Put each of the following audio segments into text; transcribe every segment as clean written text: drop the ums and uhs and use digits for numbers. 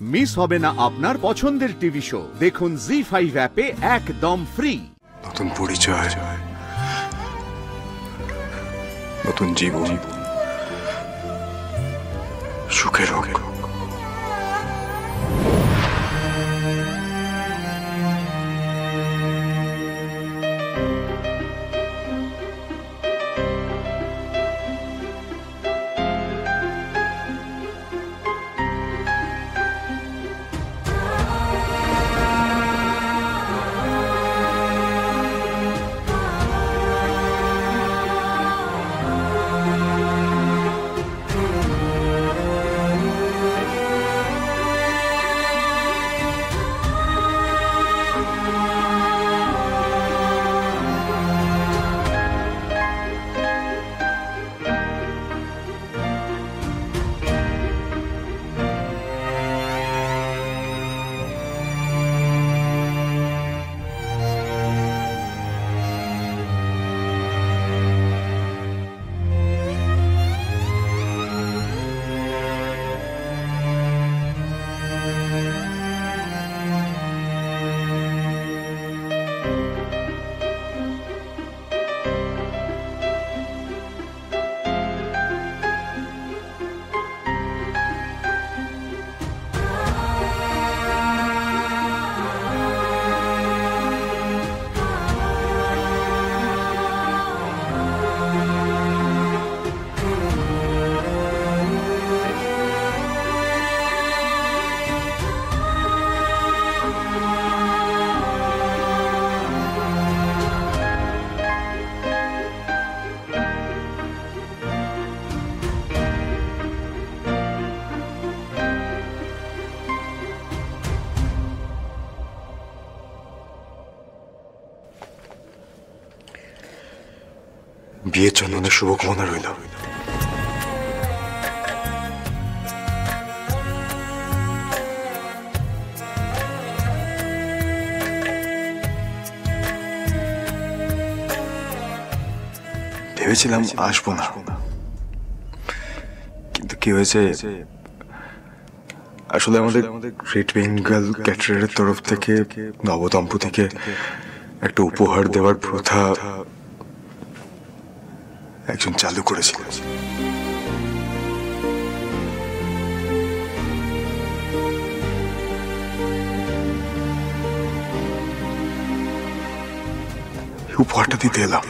Miss হবে না আপনার পছন্দের টিভি শো। দেখুন জি5 অ্যাপে একদম ফ্রি। নতুন পরিচয়, নতুন জীবন, সুখের হোক। বিয়ের জন্য অনেক শুভকামনা রইল। ভেবেছিলাম আসবো না, কিন্তু কি হয়েছে, আসলে আমাদের গ্রেট বেঙ্গল ক্যাটারারের তরফ থেকে নবদম্পতিকে একটা উপহার দেওয়ার প্রথা একজন চালু করেছিল। উপহারটা দিতে এলাম।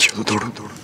চলো দৌড়ুন দৌড়ুন।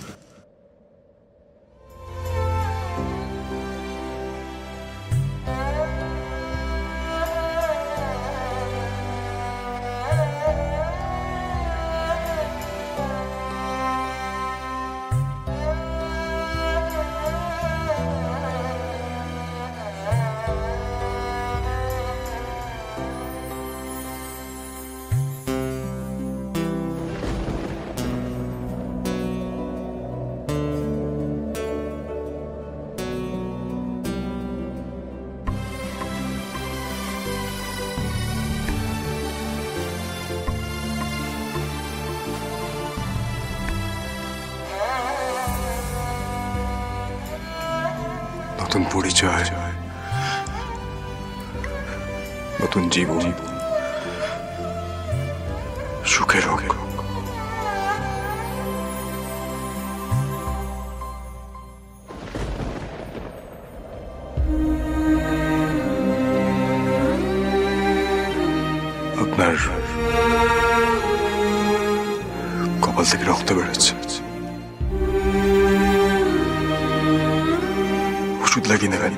নতুন পরিচয়, নতুন জীবন, সুখের হোক। আপনার কপাল থেকে রক্ত বেরোচ্ছে, ওষুধ লাগিয়ে নেবেন।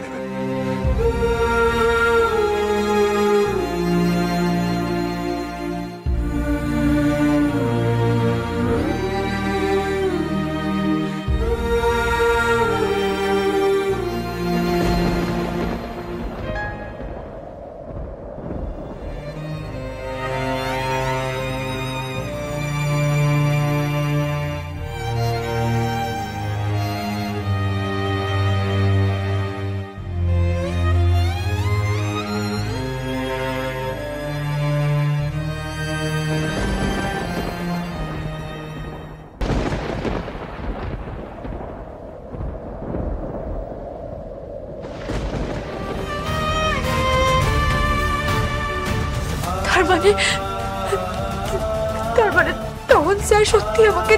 তার মানে তখন স্যার সত্যি আমাকে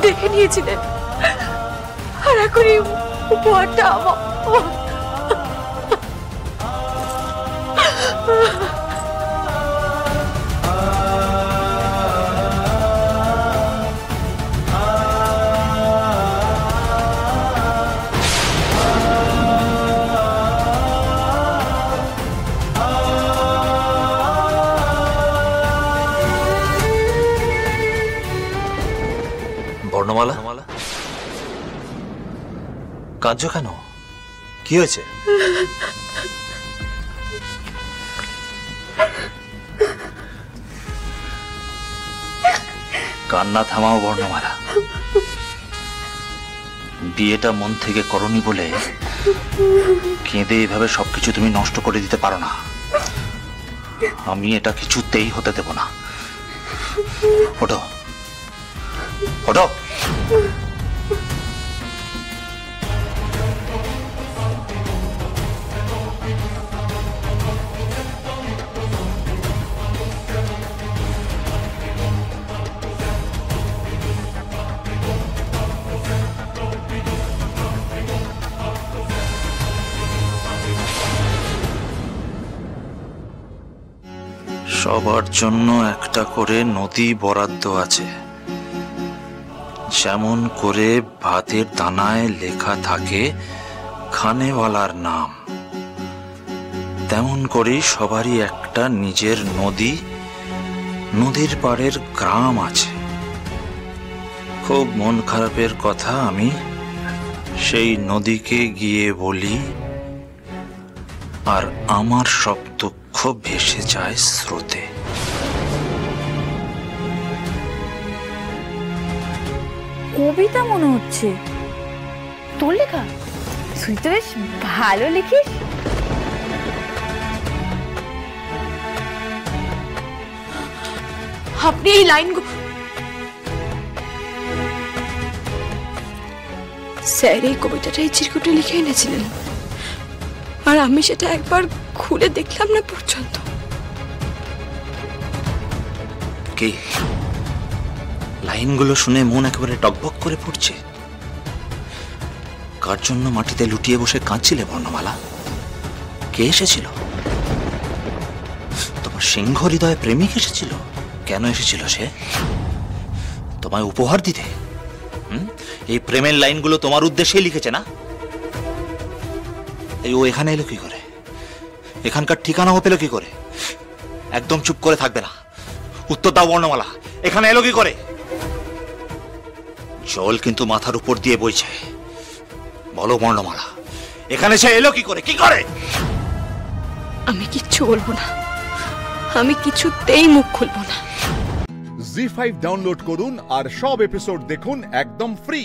দেখে নিয়েছিলেন, আর এখন এই উপহারটা আমার। বর্ণমালা, কাঁদছো কেন? কি হয়েছে? কান্না থামাও বর্ণমালা। বিয়েটা মন থেকে করনি বলে কেঁদে এভাবে সবকিছু তুমি নষ্ট করে দিতে পারো না। আমি এটা কিছুতেই হতে দেব না। ওঠো, ওঠো। সবার জন্য একটা করে নদী বরাদ্দ আছে। যেমন করে ভাতের দানায় লেখা থাকে খানেওয়ালার নাম, তেমন করে সবারই একটা নিজের নদী, নদীর পাড়ের গ্রাম আছে। খুব মন খারাপের কথা আমি সেই নদীকে গিয়ে বলি, আর আমার সব দুঃখ ভেসে যায় স্রোতে। কবিতা মনে হচ্ছে তোর লেখা। তুই তো বেশ ভালো লিখিস। আপনি এই লাইনগুলো স্যার এই কবিতাটা এই চিরকুটে লিখে এনেছিলেন, আর আমি সেটা একবার খুলে দেখলাম না পর্যন্ত। কি লাইনগুলো শুনে মন একেবারে টকবক করে পড়ছে? কার জন্য মাটিতে লুটিয়ে বসে কাঁদছিলে বর্ণমালা? কে এসেছিল? তোমার সিংহ হৃদয়ে প্রেমিক এসেছিল। কেন এসেছিল সে? তোমায় উপহার দিতে। এই প্রেমের লাইনগুলো তোমার উদ্দেশ্যে লিখেছে না? এই ও এখানে এলো কি করে? এখানকার ঠিকানাও পেল কি করে? একদম চুপ করে থাকবে না, উত্তর দাও বর্ণমালা। এখানে এলো কি করে? জল কিন্তু মাথার উপর দিয়ে বইছে। বলো বর্ণমালা, এখানে সে এলো কি করে? কি করে? আমি কিচ্ছু বলবো না, আমি কিছুতেই মুখ খুলবো না। জি5 ডাউনলোড করুন আর সব এপিসোড দেখুন একদম ফ্রি।